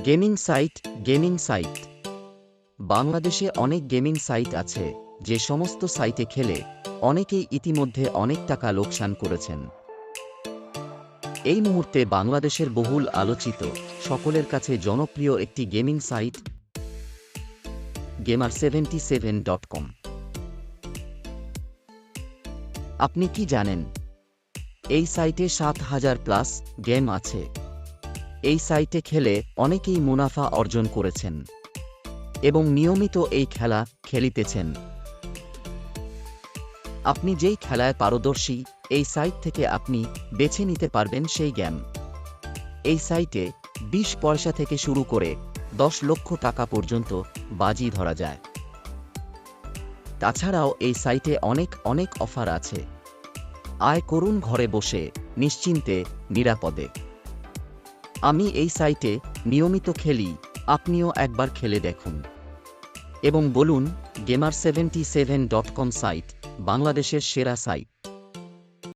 Gaming site. Gaming site বাংলাদেশে অনেক gaming site আছে, যে সমস্ত সাইটে খেলে অনেকেই ইতিমধ্যে অনেক টাকা লোকসান করেছেন। এই মুহূর্তে বাংলাদেশের বহুল আলোচিত, সকলের কাছে জনপ্রিয় একটি গেমিং সাইট gamer77.com। আপনি কি জানেন, এই সাইটে ৭,০০০+ গেম আছে। এই সাইটে খেলে অনেকেই মুনাফা অর্জন করেছেন এবং নিয়মিত এই খেলা খেলিতেছেন। আপনি যেই খেলায় পারদর্শী, এই সাইট থেকে আপনি বেছে নিতে পারবেন সেই গেম। এই সাইটে ২০ পয়সা থেকে শুরু করে ১০ লক্ষ টাকা পর্যন্ত বাজি ধরা যায়। তাছাড়াও এই সাইটে অনেক অফার আছে। আয় করুন ঘরে বসে, নিশ্চিন্তে, নিরাপদে। আমি এই সাইটে নিয়মিত খেলি, আপনিও একবার খেলে দেখুন এবং বলুন gamer77.com সাইট বাংলাদেশের সেরা সাইট।